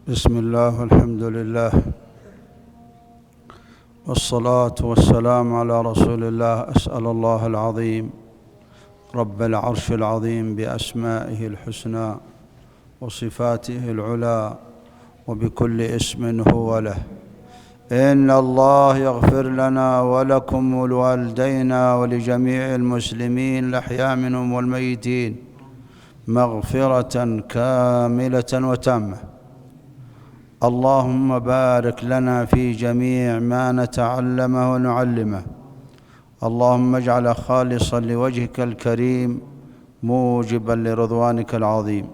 بسم الله والحمد لله والصلاة والسلام على رسول الله. أسأل الله العظيم رب العرش العظيم بأسمائه الحسنى وصفاته العلى وبكل اسم هو له إن الله يغفر لنا ولكم ولوالدينا ولجميع المسلمين الأحياء منهم والميتين مغفرة كاملة وتامة. اللهم بارك لنا في جميع ما نتعلمه ونعلمه. اللهم اجعله خالصا لوجهك الكريم موجبا لرضوانك العظيم.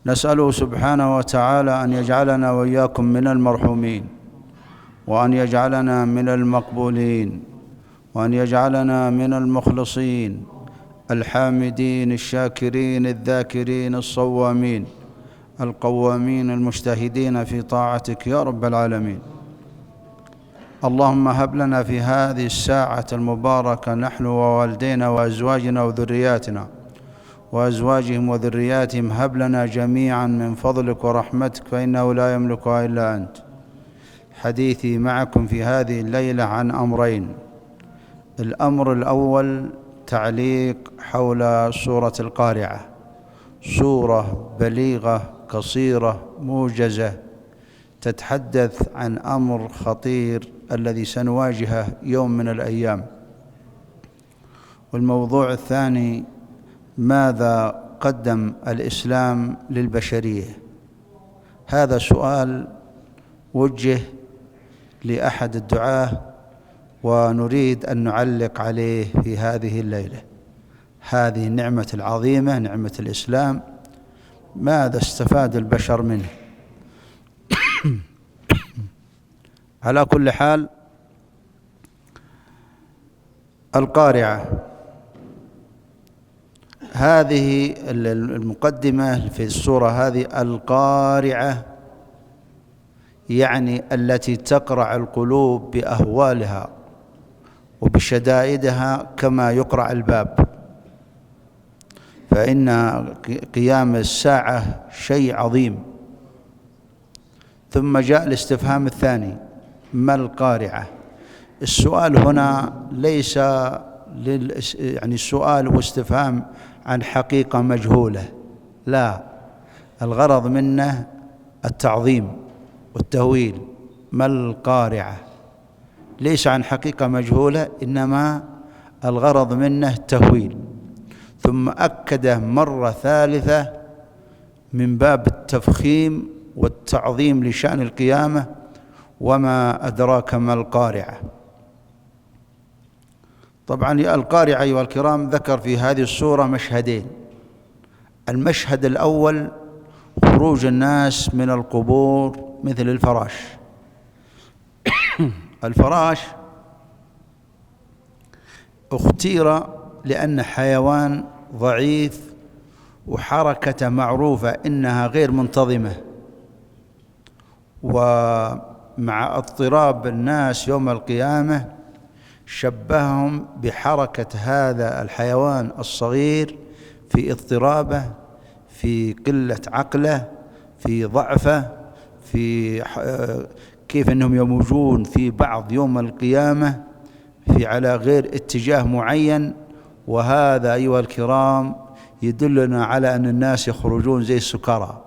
نسأله سبحانه وتعالى أن يجعلنا وإياكم من المرحومين، وأن يجعلنا من المقبولين، وأن يجعلنا من المخلصين الحامدين الشاكرين الذاكرين الصوامين القوامين المجتهدين في طاعتك يا رب العالمين. اللهم هب لنا في هذه الساعة المباركة نحن ووالدينا وأزواجنا وذرياتنا وأزواجهم وذرياتهم، هب لنا جميعا من فضلك ورحمتك فإنه لا يملكها إلا أنت. حديثي معكم في هذه الليلة عن أمرين. الأمر الأول تعليق حول سورة القارعة، سورة بليغة قصيرة موجزة تتحدث عن أمر خطير الذي سنواجهه يوم من الأيام. والموضوع الثاني ماذا قدم الإسلام للبشرية؟ هذا سؤال وجه لأحد الدعاة ونريد أن نعلق عليه في هذه الليلة. هذه النعمة العظيمة نعمة الإسلام، ماذا استفاد البشر منه؟ على كل حال، القارعة هذه المقدمة في السورة هذه، القارعة يعني التي تقرع القلوب بأهوالها وبشدائدها كما يقرع الباب. فإن قيام الساعة شيء عظيم. ثم جاء الاستفهام الثاني، ما القارعة؟ السؤال هنا ليس يعني السؤال واستفهام عن حقيقة مجهولة، لا، الغرض منه التعظيم والتهويل. ما القارعة؟ ليس عن حقيقة مجهولة، إنما الغرض منه التهويل. ثم أكده مرة ثالثة من باب التفخيم والتعظيم لشأن القيامة، وما أدراك ما القارعة. طبعا القارعة أيها الكرام ذكر في هذه السورة مشهدين. المشهد الأول خروج الناس من القبور مثل الفراش. الفراش اختير لأن حيوان ضعيف وحركته معروفة إنها غير منتظمة، ومع اضطراب الناس يوم القيامة شبههم بحركة هذا الحيوان الصغير في اضطرابه، في قلة عقله، في ضعفه، في كيف أنهم يموجون في بعض يوم القيامة في على غير اتجاه معين. وهذا أيها الكرام يدلنا على أن الناس يخرجون زي السكارى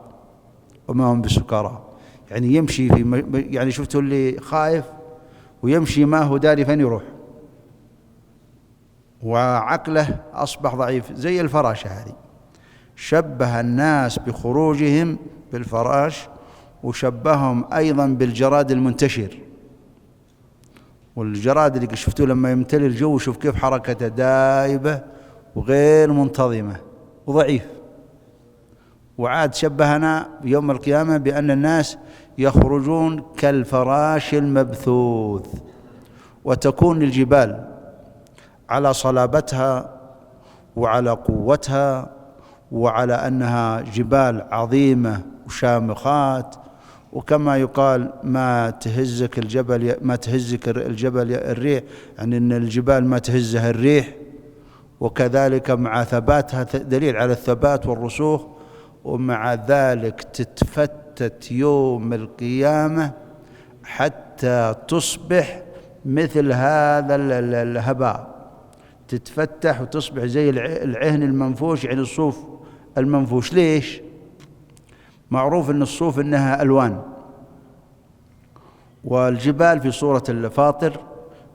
وما هم بسكارى. يعني يمشي يعني شفتوا اللي خايف ويمشي ما هو داري فين يروح، وعقله أصبح ضعيف زي الفراشة هذه. شبه الناس بخروجهم بالفراش، وشبههم أيضا بالجراد المنتشر. والجراد اللي شفتوه لما يمتلي الجو شوف كيف حركته دائبة وغير منتظمة وضعيف. وعاد شبهنا يوم القيامة بأن الناس يخرجون كالفراش المبثوث، وتكون الجبال على صلابتها وعلى قوتها وعلى أنها جبال عظيمة وشامخات. وكما يقال ما تهزك الجبل الريح، يعني أن الجبال ما تهزها الريح. وكذلك مع ثباتها دليل على الثبات والرسوخ ومع ذلك تتفتت يوم القيامة حتى تصبح مثل هذا الهباء، تتفتح وتصبح زي العهن المنفوش، يعني الصوف المنفوش. ليش؟ معروف أن الصوف إنها ألوان، والجبال في سورة الفاطر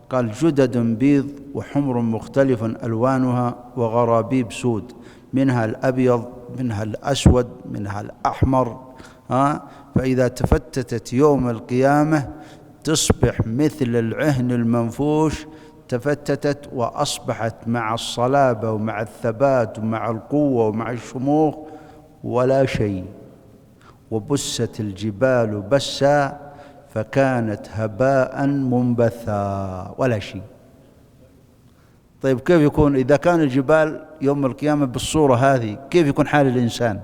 قال جدد بيض وحمر مختلف ألوانها وغرابيب سود، منها الأبيض منها الأسود منها الأحمر. فإذا تفتتت يوم القيامة تصبح مثل العهن المنفوش، تفتتت وأصبحت مع الصلابة ومع الثبات ومع القوة ومع الشموخ ولا شيء. وبست الجبال بسا فكانت هباء منبثا، ولا شيء. طيب كيف يكون إذا كان الجبال يوم القيامة بالصورة هذه؟ كيف يكون حال الإنسان؟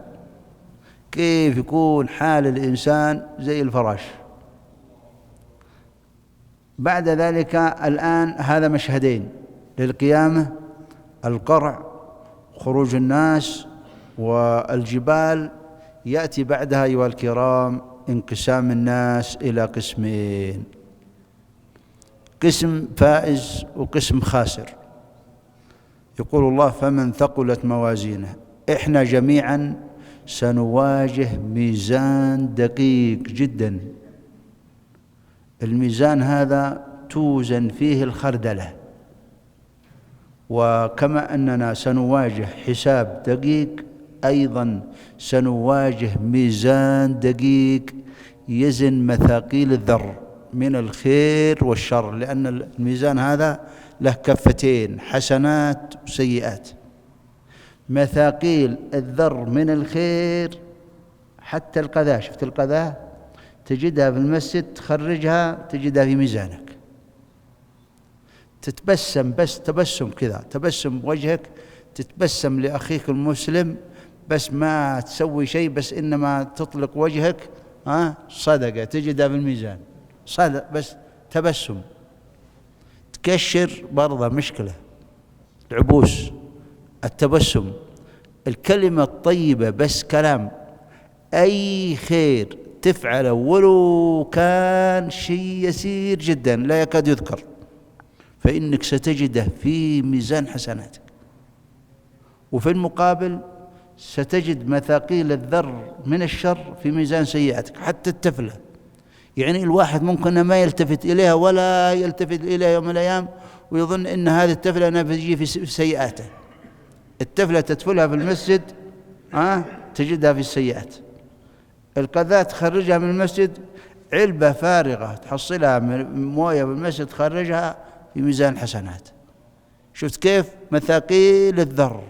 كيف يكون حال الإنسان؟ زي الفراش. بعد ذلك الآن هذا مشهدين للقيامة: القرع خروج الناس، والجبال يأتي بعدها أيها الكرام انقسام الناس إلى قسمين: قسم فائز وقسم خاسر. يقول الله: فمن ثقلت موازينه. إحنا جميعا سنواجه ميزان دقيق جدا. الميزان هذا توزن فيه الخردلة، وكما أننا سنواجه حساب دقيق أيضا سنواجه ميزان دقيق يزن مثاقيل الذر من الخير والشر، لأن الميزان هذا له كفتين: حسنات وسيئات. مثاقيل الذر من الخير حتى القذاة، شفت القذاة تجدها في المسجد، تخرجها تجدها في ميزانك. تتبسم بس تبسم كذا، تبسم وجهك، تتبسم لأخيك المسلم، بس ما تسوي شيء، بس إنما تطلق وجهك، صدقة تجدها في الميزان، صدق بس تبسم. تكشر برضه مشكلة، العبوس، التبسم، الكلمة الطيبة، بس كلام، أي خير تفعله ولو كان شيء يسير جدا لا يكاد يذكر، فإنك ستجده في ميزان حسناتك. وفي المقابل ستجد مثاقيل الذر من الشر في ميزان سيئاتك، حتى التفلة. يعني الواحد ممكن ما يلتفت إليها ولا يلتفت إليها يوم من الأيام، ويظن أن هذه التفلة أنا بتجي في سيئاته. التفلة تتفلها في المسجد تجدها في السيئات. القذاة تخرجها من المسجد، علبة فارغة تحصلها من موية في المسجد تخرجها في ميزان حسنات. شفت كيف؟ مثاقيل الذر.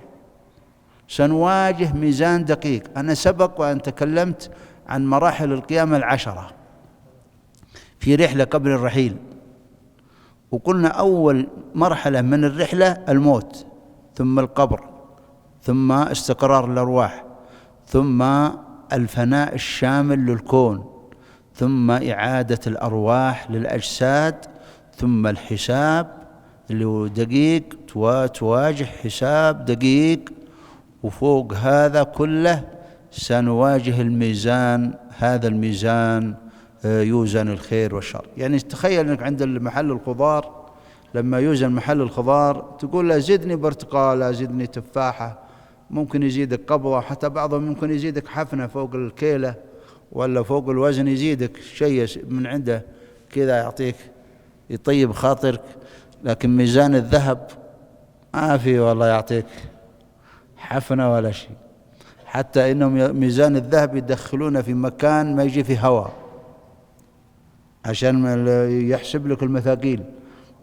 سنواجه ميزان دقيق. أنا سبق وأن تكلمت عن مراحل القيامة 10 في رحلة قبل الرحيل، وقلنا أول مرحلة من الرحلة الموت، ثم القبر، ثم استقرار الأرواح، ثم الفناء الشامل للكون، ثم إعادة الأرواح للأجساد، ثم الحساب اللي هو دقيق، تواجه حساب دقيق. وفوق هذا كله سنواجه الميزان، هذا الميزان يوزن الخير والشر. يعني تخيل أنك عند محل الخضار، لما يوزن محل الخضار تقول له زدني برتقالة، زدني تفاحة، ممكن يزيدك قبضة، حتى بعضهم ممكن يزيدك حفنة فوق الكيلة ولا فوق الوزن، يزيدك شيء من عنده كذا يعطيك يطيب خاطرك. لكن ميزان الذهب ما في والله يعطيك حفنة ولا شيء. حتى إنهم ميزان الذهب يدخلونه في مكان ما يجي فيه هواء عشان يحسب لك المثاقيل،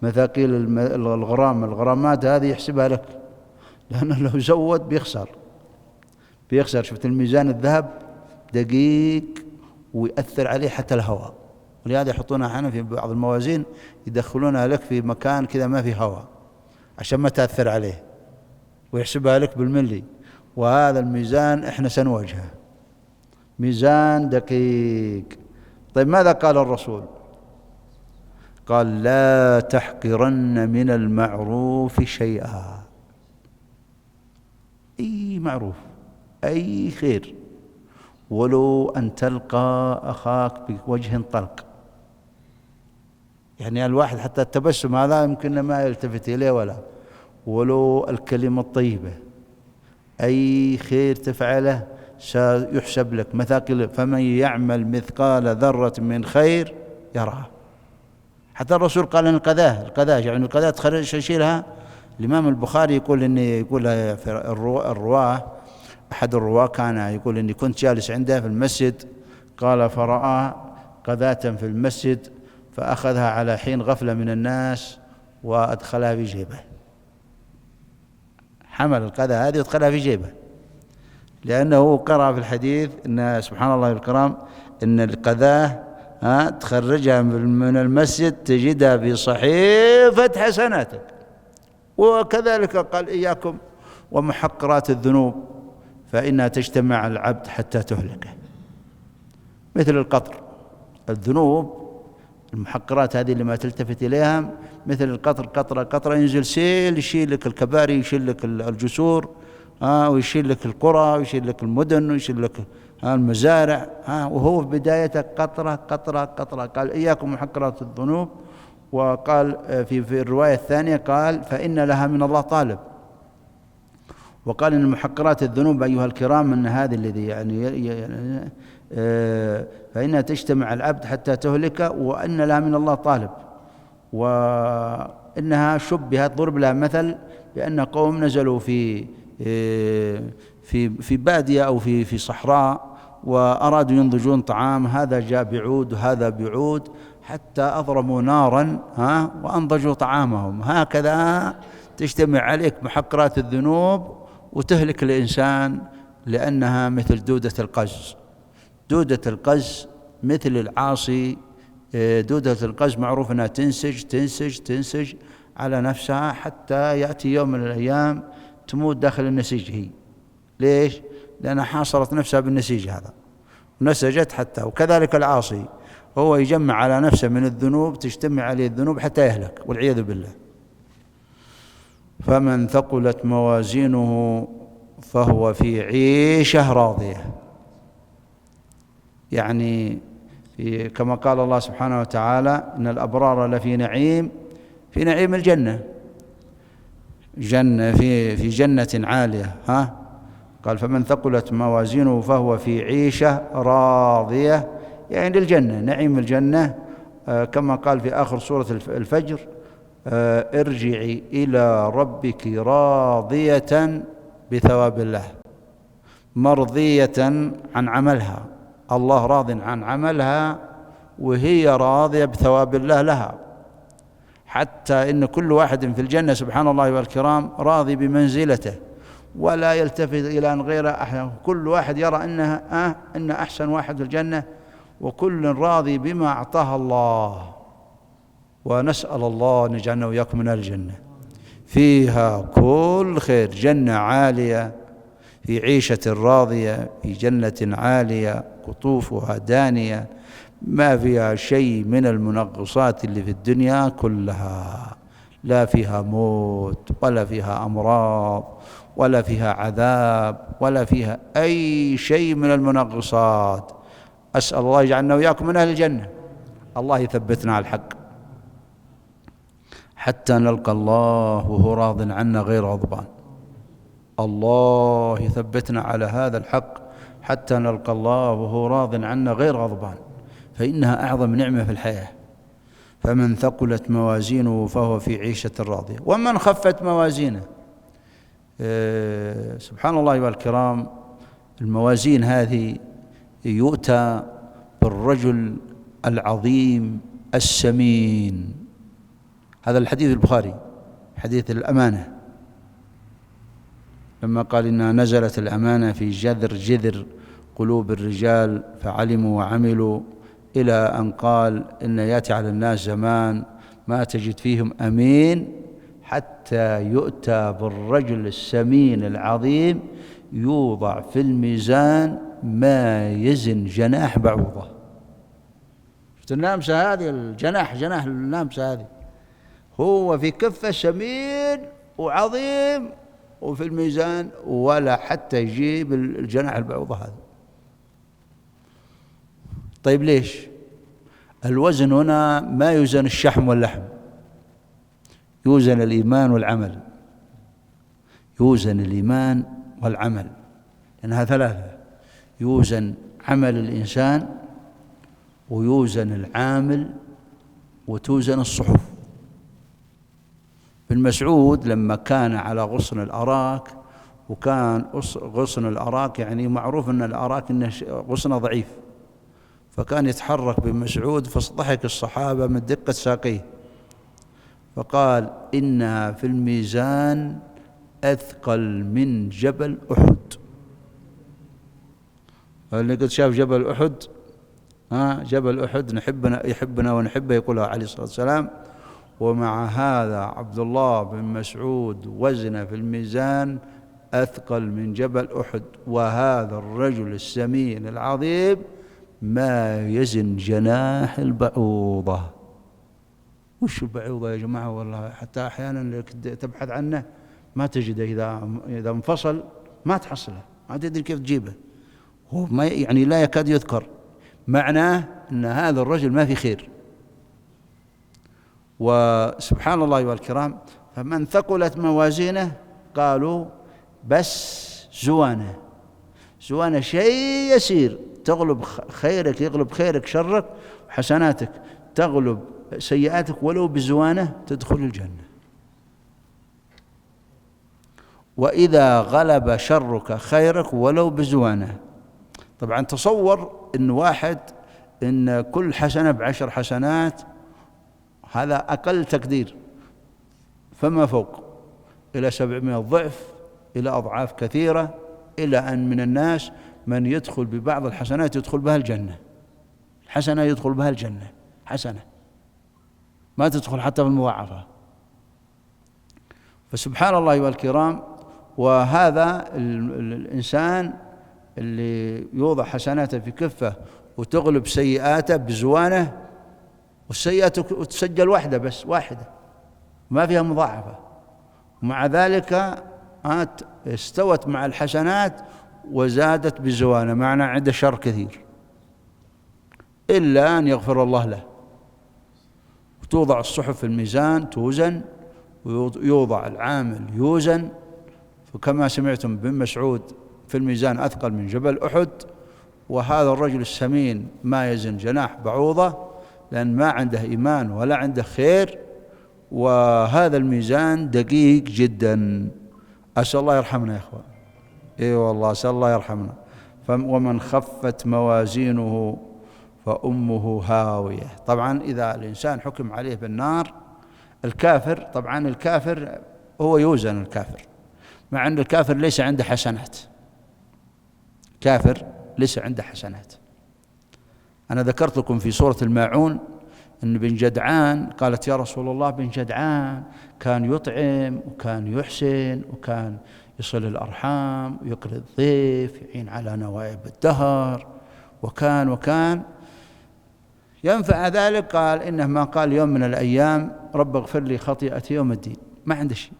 مثاقيل الغرامات هذه يحسبها لك، لأنه لو زود بيخسر. شفت الميزان الذهب دقيق ويأثر عليه حتى الهواء، ولهذا يحطونها أحيانا في بعض الموازين يدخلونها لك في مكان كذا ما في هواء عشان ما تأثر عليه، ويحسبها لك بالملي. وهذا الميزان احنا سنواجهه، ميزان دقيق. طيب ماذا قال الرسول؟ قال: لا تحقرن من المعروف شيئا. أي معروف، أي خير ولو أن تلقى أخاك بوجه طلق. يعني الواحد حتى التبسم هذا يمكن ما يلتفت إليه، ولا ولو الكلمة الطيبة، أي خير تفعله سيحسب لك مثاقل، فمن يعمل مثقال ذرة من خير يراه. حتى الرسول قال أن القذاة يعني القذاة تخرج يشيلها. الإمام البخاري يقول في الرواة، أحد الرواة كان يقول إني كنت جالس عنده في المسجد، قال فرأى قذاة في المسجد فأخذها على حين غفلة من الناس وأدخلها في جيبه. حمل القذاة هذه وادخلها في جيبه، لأنه قرأ في الحديث إن سبحان الله الكرام إن القذاة تخرجها من المسجد تجدها في صحيفة حسناتك. وكذلك قال إياكم ومحقرات الذنوب فإنها تجتمع على العبد حتى تهلكه، مثل القطر. الذنوب المحقرات هذه اللي ما تلتفت إليها مثل القطر، قطرة قطرة ينزل سيل يشيل لك الكباري، يشيل لك الجسور، ويشيل لك القرى، ويشيل لك المدن، ويشيل لك المزارع، وهو في بدايته قطرة قطرة قطرة. قال إياكم محقرات الذنوب. وقال في الرواية الثانية قال فإن لها من الله طالب. وقال إن محقرات الذنوب أيها الكرام أن هذه الذي يعني فإنها تجتمع العبد حتى تهلك، وأن لها من الله طالب. وإنها شبهت، ضرب لها مثل بأن قوم نزلوا في بادية أو في صحراء وأرادوا ينضجون طعام، هذا جاء بعود وهذا بعود حتى أضرموا نارا وأنضجوا طعامهم. هكذا تجتمع عليك محقرات الذنوب وتهلك الإنسان، لأنها مثل دودة القز. دودة القز مثل العاصي. دودة القز معروف أنها تنسج على نفسها حتى يأتي يوم من الأيام تموت داخل النسيج هي. ليش؟ لأنها حاصرت نفسها بالنسيج هذا ونسجت حتى. وكذلك العاصي هو يجمع على نفسه من الذنوب، تجتمع عليه الذنوب حتى يهلك والعياذ بالله. فمن ثقلت موازينه فهو في عيشة راضية، يعني كما قال الله سبحانه وتعالى إن الأبرار لفي نعيم، في نعيم الجنة، في جنة عالية. قال فمن ثقلت موازينه فهو في عيشة راضية، يعني الجنة، نعيم الجنة. كما قال في آخر سورة الفجر ارجعي إلى ربك راضية بثواب الله، مرضية عن عملها. الله راض عن عملها وهي راضية بثواب الله لها، حتى إن كل واحد في الجنة سبحان الله والكرام راضي بمنزلته ولا يلتفت إلى أن غيره أحسن. كل واحد يرى إن أحسن واحد في الجنة، وكل راضي بما أعطاه الله. ونسأل الله أن يجعلنا وإياكم من الجنة، فيها كل خير، جنة عالية في عيشة راضية في جنة عالية قطوفها دانية، ما فيها شيء من المنغصات اللي في الدنيا كلها، لا فيها موت ولا فيها أمراض ولا فيها عذاب ولا فيها أي شيء من المنغصات. أسأل الله يجعلنا وإياكم من أهل الجنة. الله يثبتنا على الحق حتى نلقى الله وهو راض عنا غير غضبان. الله يثبتنا على هذا الحق حتى نلقى الله وهو راض عنا غير غضبان، فإنها أعظم نعمة في الحياة. فمن ثقلت موازينه فهو في عيشة راضية. ومن خفت موازينه، سبحان الله والكرام، الموازين هذه يؤتى بالرجل العظيم السمين. هذا الحديث البخاري، حديث الأمانة، لما قال إنها نزلت الأمانة في جذر قلوب الرجال فعلموا وعملوا، إلى أن قال إن يأتي على الناس زمان ما تجد فيهم أمين حتى يؤتى بالرجل السمين العظيم يوضع في الميزان ما يزن جناح بعوضة. شفت النامسة هذه، جناح النامسة هذه، هو في كفة سمين وعظيم وفي الميزان ولا حتى يجيب الجناح البعوضة هذا. طيب ليش؟ الوزن هنا ما يوزن الشحم واللحم، يوزن الإيمان والعمل، يوزن الإيمان والعمل، لأنها ثلاثة: يوزن عمل الإنسان، ويوزن العامل، وتوزن الصحف. ابن مسعود لما كان على غصن الأراك، وكان غصن الأراك يعني معروف أن الأراك إنه غصنه ضعيف، فكان يتحرك بن مسعود، فضحك الصحابة من دقة ساقيه، فقال: إنها في الميزان أثقل من جبل أحد. اللي قد شاف جبل أحد، جبل أحد يحبنا ونحبه، يقولها عليه الصلاة والسلام. ومع هذا عبد الله بن مسعود وزن في الميزان أثقل من جبل أحد، وهذا الرجل السمين العظيم ما يزن جناح البعوضة. وش البعوضة يا جماعة؟ والله حتى أحيانا تبحث عنه ما تجده، إذا انفصل ما تحصله، ما تدري كيف تجيبه، هو ما يعني لا يكاد يذكر. معناه أن هذا الرجل ما في خير. وسبحان الله أيها الكرام، فمن ثقلت موازينه قالوا بس زوانه شيء يسير، تغلب خيرك، يغلب خيرك شرك، وحسناتك تغلب سيئاتك، ولو بزوانه تدخل الجنة. وإذا غلب شرك خيرك ولو بزوانه. طبعا تصور إن واحد إن كل حسنة ب10 حسنات، هذا أقل تقدير، فما فوق، إلى 700 ضعف، إلى أضعاف كثيرة، إلى أن من الناس من يدخل ببعض الحسنات يدخل بها الجنة، الحسنة يدخل بها الجنة، حسنة ما تدخل حتى بالمضاعفة. فسبحان الله أيها الكرام، وهذا الإنسان اللي يوضع حسناته في كفة وتغلب سيئاته بزوانه، والسيئات تسجل واحدة بس، واحدة ما فيها مضاعفة، ومع ذلك استوت مع الحسنات وزادت بزوانه، معنى عنده شر كثير، إلا أن يغفر الله له. وتوضع الصحف في الميزان توزن، ويوضع العامل يوزن. فكما سمعتم بن مسعود في الميزان أثقل من جبل أحد، وهذا الرجل السمين ما يزن جناح بعوضة، لأن ما عنده إيمان ولا عنده خير، وهذا الميزان دقيق جدا. أسأل الله يرحمنا يا إخوان، إي والله أسأل الله يرحمنا. ومن خفت موازينه فأمه هاوية. طبعا إذا الإنسان حكم عليه بالنار، الكافر، طبعا الكافر هو يوزن الكافر، مع أن الكافر ليس عنده حسنات، كافر ليس عنده حسنات. أنا ذكرت لكم في سورة الماعون أن بن جدعان، قالت يا رسول الله بن جدعان كان يطعم وكان يحسن وكان يصل الأرحام ويقري الضيف، يعين على نوائب الدهر، وكان ينفع ذلك. قال إنه ما قال يوم من الأيام رب اغفر لي خطيئتي يوم الدين، ما عنده شيء.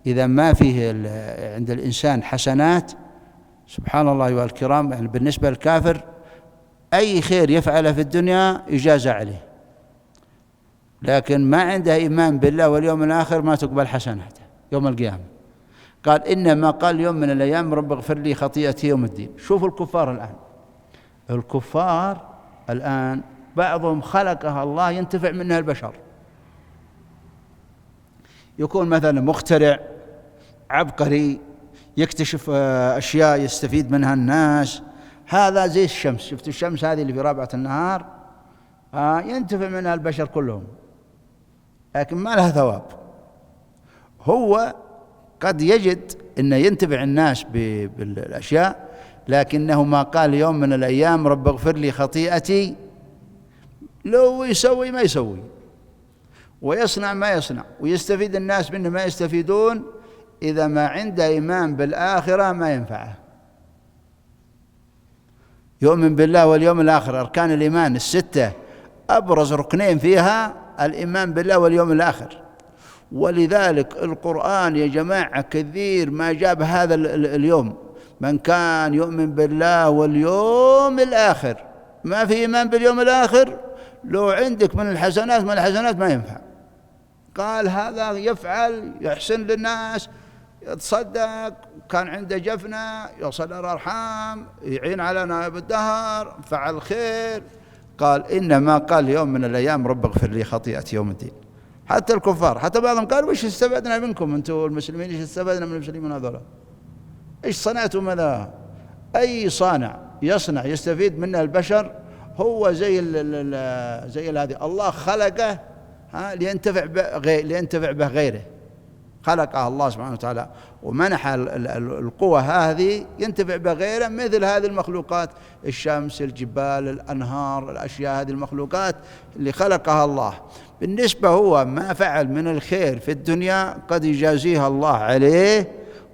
إذا ما فيه عند الإنسان حسنات، سبحان الله أيها الكرام، يعني بالنسبة للكافر أي خير يفعله في الدنيا يجازى عليه، لكن ما عنده إيمان بالله واليوم الآخر ما تقبل حسناته يوم القيامة. قال إنما قال يوم من الأيام رب اغفر لي خطيئتي يوم الدين. شوفوا الكفار الآن، الكفار الآن بعضهم خلقها الله ينتفع منها البشر، يكون مثلا مخترع عبقري، يكتشف أشياء يستفيد منها الناس. هذا زي الشمس، شفت الشمس هذه اللي في رابعة النهار، ينتفع منها البشر كلهم، لكن ما لها ثواب. هو قد يجد أنه ينتفع الناس بالأشياء، لكنه ما قال يوم من الأيام رب اغفر لي خطيئتي، لو يسوي ما يسوي، ويصنع ما يصنع، ويستفيد الناس منه ما يستفيدون، إذا ما عنده إيمان بالآخرة ما ينفعه. يؤمن بالله واليوم الآخر، أركان الإيمان الستة أبرز ركنين فيها الإيمان بالله واليوم الآخر. ولذلك القرآن يا جماعة كثير ما جاب هذا اليوم، من كان يؤمن بالله واليوم الآخر ما في إيمان باليوم الآخر، لو عندك من الحسنات ما ينفع. قال هذا يفعل، يحسن للناس، يتصدق، كان عنده جفنة، يصل الأرحام، يعين على نائب الدهر، فعل خير. قال إنما قال يوم من الأيام رب اغفر لي خطيئتي يوم الدين. حتى الكفار، حتى بعضهم قال وش استفدنا منكم أنتم المسلمين؟ إيش استفدنا من المسلمين هذولا؟ إيش صنعتم ماذا؟ أي صانع يصنع يستفيد منه البشر هو زي هذه، الله خلقه لينتفع به غيره. خلقها الله سبحانه وتعالى ومنح القوة هذه ينتفع بها غيره، مثل هذه المخلوقات، الشمس، الجبال، الأنهار، الأشياء، هذه المخلوقات اللي خلقها الله. بالنسبة هو ما فعل من الخير في الدنيا قد يجازيها الله عليه،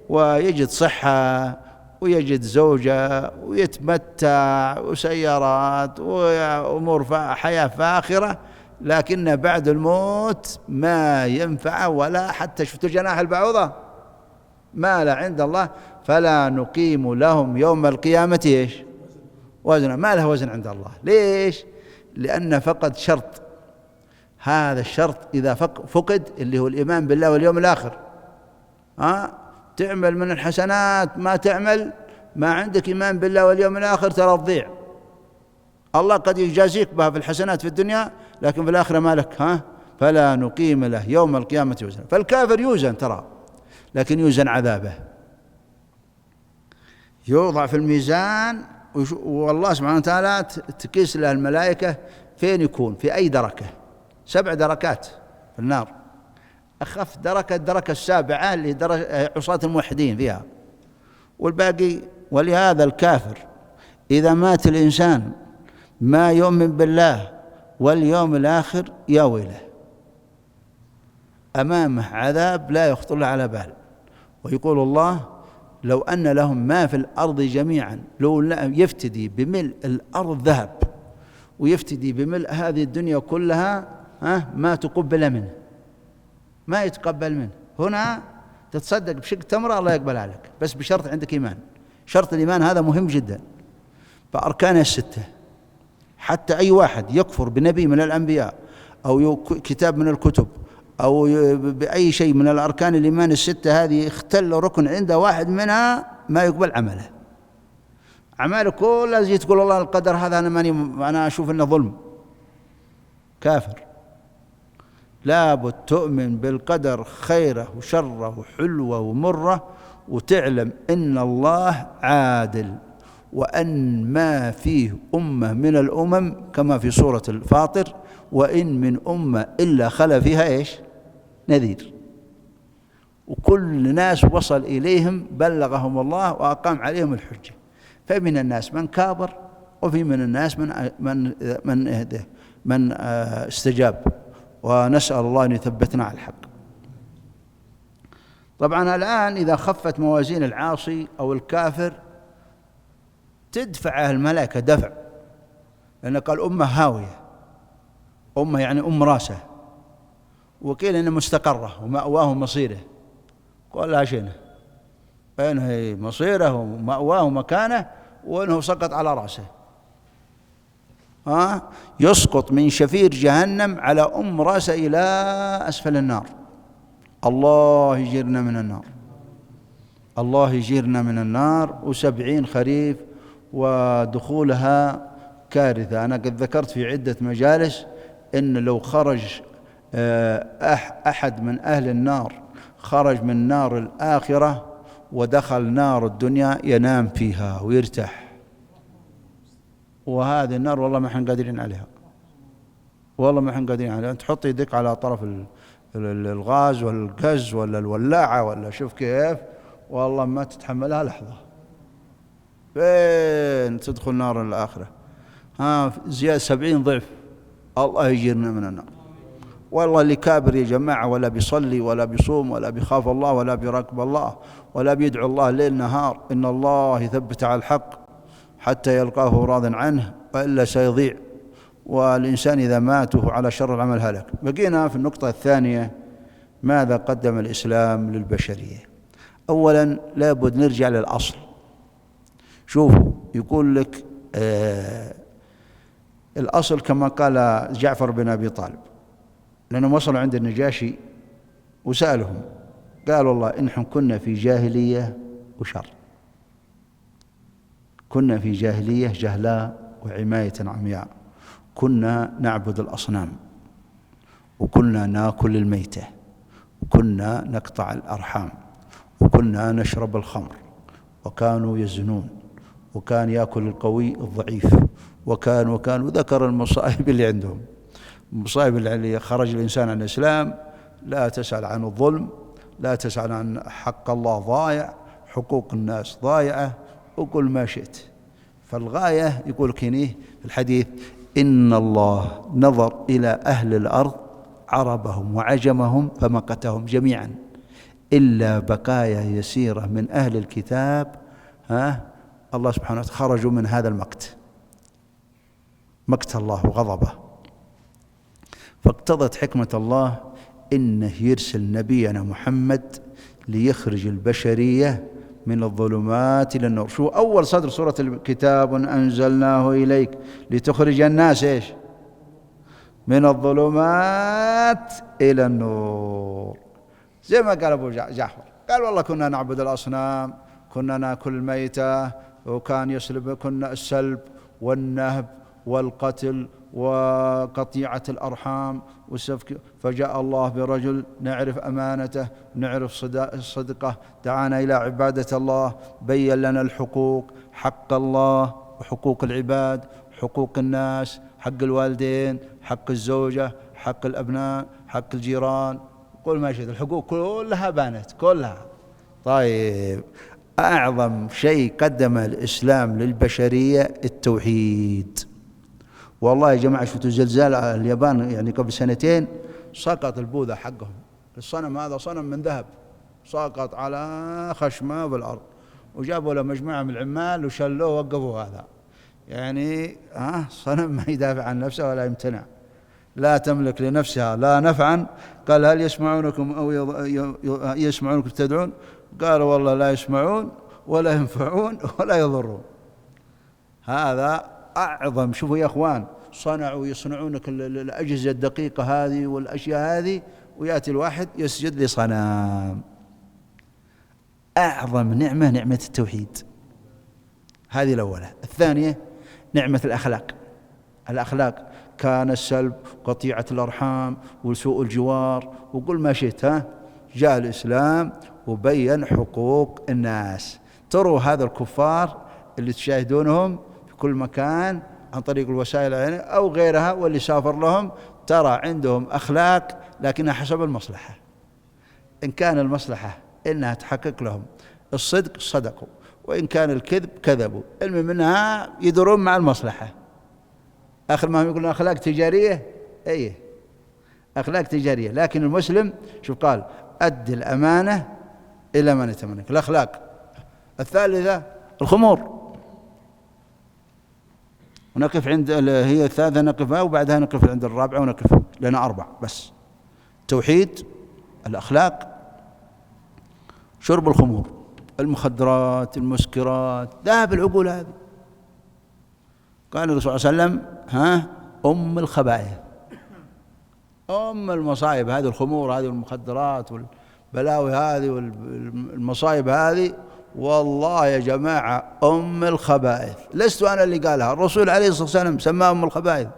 ويجد صحة ويجد زوجة ويتمتع وسيارات وأمور حياة فاخرة، لكن بعد الموت ما ينفع ولا حتى شفت جناح البعوضة ما لا عند الله. فلا نقيم لهم يوم القيامة إيش؟ وزنا، ما له وزن عند الله. ليش؟ لأن فقد شرط، هذا الشرط إذا فقد اللي هو الإيمان بالله واليوم الآخر، تعمل من الحسنات ما تعمل، ما عندك إيمان بالله واليوم الآخر ترى تضيع. الله قد يجازيك بها في الحسنات في الدنيا، لكن في الآخرة ما لك. فلا نقيم له يوم القيامة وزنا. فالكافر يوزن ترى، لكن يوزن عذابه، يوضع في الميزان، والله سبحانه وتعالى تكيس له الملائكة فين يكون، في أي دركة، 7 دركات في النار. أخف دركة الدركة السابعة اللي عصاة الموحدين فيها، والباقي. ولهذا الكافر إذا مات الإنسان ما يؤمن بالله واليوم الآخر يا ويله، أمامه عذاب لا يخطر له على بال. ويقول الله لو أن لهم ما في الأرض جميعا، لو يفتدي بملء الأرض ذهب ويفتدي بملء هذه الدنيا كلها ما تقبل منه، ما يتقبل منه. هنا تتصدق بشق تمرة الله يقبل عليك، بس بشرط عندك إيمان. شرط الإيمان هذا مهم جدا، فأركانه 6. حتى أي واحد يكفر بنبي من الأنبياء أو كتاب من الكتب أو بأي شيء من الأركان الإيمان 6 هذه، اختل ركن عنده واحد منها ما يقبل عمله. أعماله كلها زي تقول الله القدر هذا أنا أشوف إنه ظلم. كافر. لابد تؤمن بالقدر خيره وشره وحلوه ومره، وتعلم إن الله عادل، وأن ما فيه أمة من الأمم كما في سورة الفاطر وإن من أمة إلا خلا فيها إيش؟ نذير. وكل ناس وصل إليهم بلغهم الله وأقام عليهم الحجة. فمن الناس من كابر، وفي من الناس من استجاب، ونسأل الله أن يثبتنا على الحق. طبعا الآن إذا خفت موازين العاصي أو الكافر تدفعه الملائكة دفع، لأن قال أمة هاوية، أمة يعني راسه، وقيل إنه مستقرة ومأواه مصيره. قال لا شيء، بين هي مصيره ومأواه ومكانه، وأنه سقط على رأسه. يسقط من شفير جهنم على رأسه إلى أسفل النار. الله يجيرنا من النار، الله يجيرنا من النار. و70 خريف، ودخولها كارثة. أنا قد ذكرت في عدة مجالس إن لو خرج أحد من أهل النار، خرج من نار الآخرة ودخل نار الدنيا، ينام فيها ويرتاح. وهذه النار والله ما احنا قادرين عليها، والله ما احنا قادرين عليها. أنت تحط يدك على طرف الغاز ولا القز ولا الولاعة ولا شوف كيف، والله ما تتحملها لحظة. فين تدخل نار الآخرة؟ زيادة 70 ضعف. الله يجيرنا من النار. والله اللي كابر يا جماعة ولا بيصلي ولا بيصوم ولا بيخاف الله ولا بيراقب الله ولا بيدعو الله ليل نهار، إن الله يثبت على الحق حتى يلقاه راض عنه، وإلا سيضيع. والإنسان إذا ماته على شر العمل هلك. بقينا في النقطة الثانية، ماذا قدم الإسلام للبشرية؟ أولا لابد نرجع للأصل. شوفوا، يقول لك الأصل كما قال جعفر بن أبي طالب، لأنهم وصلوا عند النجاشي وسألهم، قال والله إنحن كنا في جاهلية وشر، كنا في جاهلية جهلاء وعماية عمياء، كنا نعبد الأصنام، وكنا ناكل الميتة، وكنا نقطع الأرحام، وكنا نشرب الخمر، وكانوا يزنون، وكان يأكل القوي الضعيف، وكان ذكر المصائب اللي عندهم، المصائب اللي خرج الإنسان عن الإسلام. لا تسأل عن الظلم، لا تسأل عن حق الله ضايع، حقوق الناس ضايعة، وكل ما شئت. فالغاية يقول كنيه في الحديث: إن الله نظر إلى أهل الأرض عربهم وعجمهم فمقتهم جميعا إلا بقايا يسيرة من أهل الكتاب، الله سبحانه وتعالى خرجوا من هذا المقت، مقت الله وغضبه. فاقتضت حكمة الله إنه يرسل نبينا محمد ليخرج البشرية من الظلمات إلى النور. شو أول صدر سورة الكتاب أنزلناه إليك لتخرج الناس إيش؟ من الظلمات إلى النور. زي ما قال أبو جعفر، قال والله كنا نعبد الأصنام، كنا نأكل الميتة، وكان يسلب، كنا السلب والنهب والقتل وقطيعة الأرحام والسفك. فجاء الله برجل نعرف أمانته، نعرف صدقه، دعانا إلى عبادة الله، بين لنا الحقوق، حق الله وحقوق العباد، حقوق الناس، حق الوالدين، حق الزوجة، حق الأبناء، حق الجيران، كل ما شئت، الحقوق كلها بانت كلها. طيب، أعظم شيء قدم الإسلام للبشرية التوحيد. والله يا جماعة شفتوا زلزال اليابان يعني قبل سنتين، سقط البوذا حقهم، الصنم هذا صنم من ذهب سقط على خشمه بالأرض، وجابوا له مجموعة من العمال وشلوه ووقفوا هذا. يعني صنم ما يدافع عن نفسه ولا يمتنع، لا تملك لنفسها لا نفعا. قال هل يسمعونكم أو يسمعونكم تدعون؟ قالوا والله لا يسمعون ولا ينفعون ولا يضرون. هذا أعظم. شوفوا يا أخوان، يصنعون الأجهزة الدقيقة هذه والأشياء هذه، ويأتي الواحد يسجد لصنم. أعظم نعمة نعمة التوحيد، هذه الأولى. الثانية نعمة الأخلاق كان السلب، قطيعة الأرحام، وسوء الجوار، وكل ما شئت. جاء الإسلام وبين حقوق الناس. تروا هذا الكفار اللي تشاهدونهم في كل مكان عن طريق الوسائل أو غيرها، واللي سافر لهم، ترى عندهم أخلاق لكنها حسب المصلحة. إن كان المصلحة إنها تحقق لهم الصدق صدقوا، وإن كان الكذب كذبوا، المهم منها يدورون مع المصلحة. آخر ما يقولون أخلاق تجارية، أيه أخلاق تجارية. لكن المسلم شوف قال: أدي الأمانة إلى من ائتمنك. الأخلاق. الثالثة الخمور، ونقف عند هي الثالثة نقفها، وبعدها نقف عند الرابعة، ونقف لنا 4 بس: توحيد، الأخلاق، شرب الخمور، المخدرات، المسكرات، ذهب العقول هذه. قال الرسول صلى الله عليه وسلم: أم الخبائث، أم المصائب هذه الخمور هذه والمخدرات والبلاوي هذه والمصائب هذه. والله يا جماعة أم الخبائث، لست أنا اللي قالها، الرسول عليه الصلاة والسلام سماها أم الخبائث،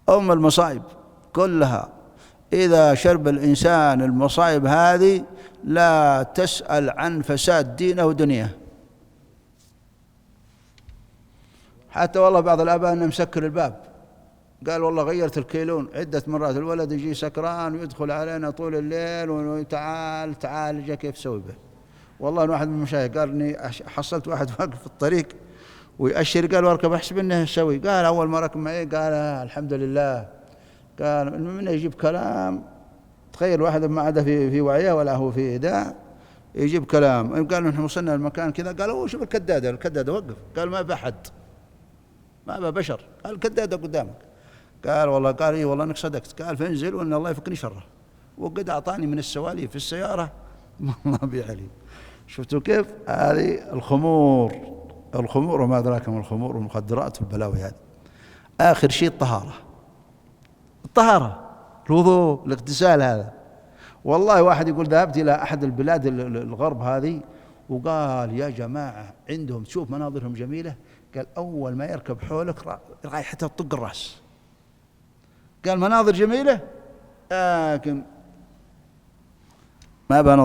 أم المصائب كلها. إذا شرب الإنسان المصائب هذه لا تسأل عن فساد دينه ودنياه. حتى والله بعض الآباء أنه مسكر الباب، قال والله غيرت الكيلون عدة مرات، الولد يجي سكران ويدخل علينا طول الليل وتعال تعال جا كيف سوي به. والله واحد من المشايخ قال إني حصلت واحد واقف في الطريق ويأشر، قال واركب، أحسب إنه يسوي. قال أول ما ركب معي قال الحمد لله. قال من يجيب كلام، تخيل واحد ما عدا في وعيه ولا هو في إداء، يجيب كلام. قال نحن وصلنا المكان كذا، قالوا شوف الكدادة وقف. قال ما بحد، ما بشر. قال الكدادة قدامك. قال والله، قال إيه والله إنك صدقت. قال فانزل وإن الله يفكني شره. وقد أعطاني من السواليف في السيارة ما بيعلي. شفتوا كيف؟ هذه الخمور وما أدراك ما الخمور والمخدرات والبلاوي هذه. آخر شيء الطهارة، الوضوء، الاغتسال. هذا والله واحد يقول ذهبت إلى أحد البلاد الغرب هذه وقال يا جماعة عندهم تشوف مناظرهم جميلة، قال أول ما يركب حولك رايحته تطق الرأس. قال مناظر جميلة لكن ما بها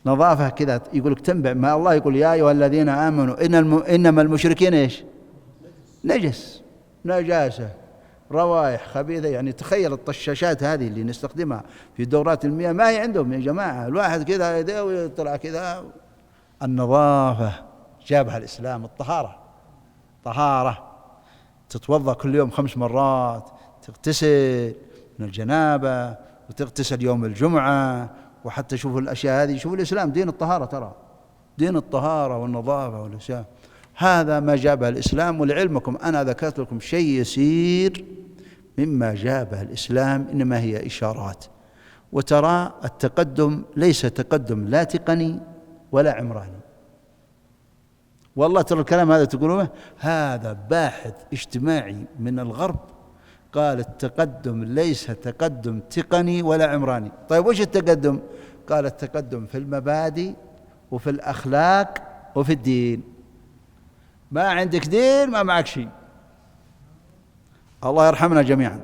نظافة كذا. يقول لك تنبع، ما الله يقول يا أيها الذين آمنوا إنما المشركين إيش؟ نجاسة، روائح خبيثة. يعني تخيل الطشاشات هذه اللي نستخدمها في دورات المياه ما هي عندهم يا جماعة. الواحد كذا يديه ويطلع كذا. النظافة جابها الإسلام، طهارة، تتوضأ كل يوم 5 مرات، تغتسل من الجنابة وتغتسل يوم الجمعة. وحتى شوفوا الأشياء هذه، شوفوا الإسلام دين الطهارة، ترى دين الطهارة والنظافة والأشياء. هذا ما جابه الإسلام. ولعلمكم أنا ذكرت لكم شيء يسير مما جابه الإسلام، إنما هي إشارات. وترى التقدم ليس تقدم لا تقني ولا عمراني. والله ترى الكلام هذا تقولونه هذا باحث اجتماعي من الغرب قال التقدم ليس تقدم تقني ولا عمراني. طيب وش التقدم؟ قال التقدم في المبادئ وفي الأخلاق وفي الدين. ما عندك دين ما معك شيء. الله يرحمنا جميعا.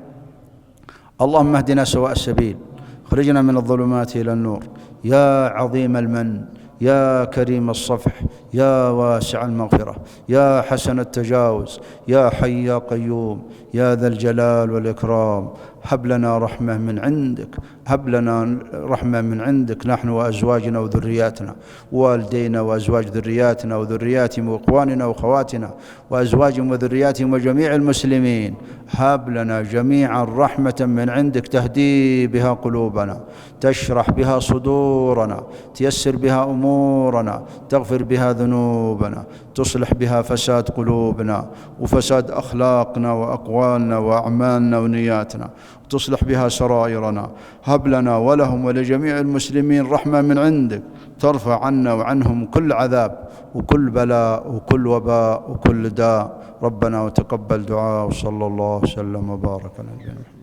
اللهم اهدنا سواء السبيل، خرجنا من الظلمات إلى النور. يا عظيم المن، يا كريم الصفح، يا واسع المغفرة، يا حسن التجاوز، يا حي يا قيوم، يا ذا الجلال والإكرام، هب لنا رحمة من عندك، هب لنا رحمة من عندك نحن وأزواجنا وذرياتنا، والدينا وأزواج ذرياتنا وذرياتهم وإخواننا وأخواتنا وأزواجهم وذرياتهم وجميع المسلمين. هب لنا جميعا رحمة من عندك تهدي بها قلوبنا، تشرح بها صدورنا، تيسر بها أمورنا، تغفر بها ذنوبنا، تصلح بها فساد قلوبنا وفساد أخلاقنا وأقوالنا وأعمالنا ونياتنا، تصلح بها سرائرنا. هب لنا ولهم ولجميع المسلمين رحمة من عندك ترفع عنا وعنهم كل عذاب وكل بلاء وكل وباء وكل داء. ربنا وتقبل دعاء، وصلى الله وسلم وبارك على نبينا محمد.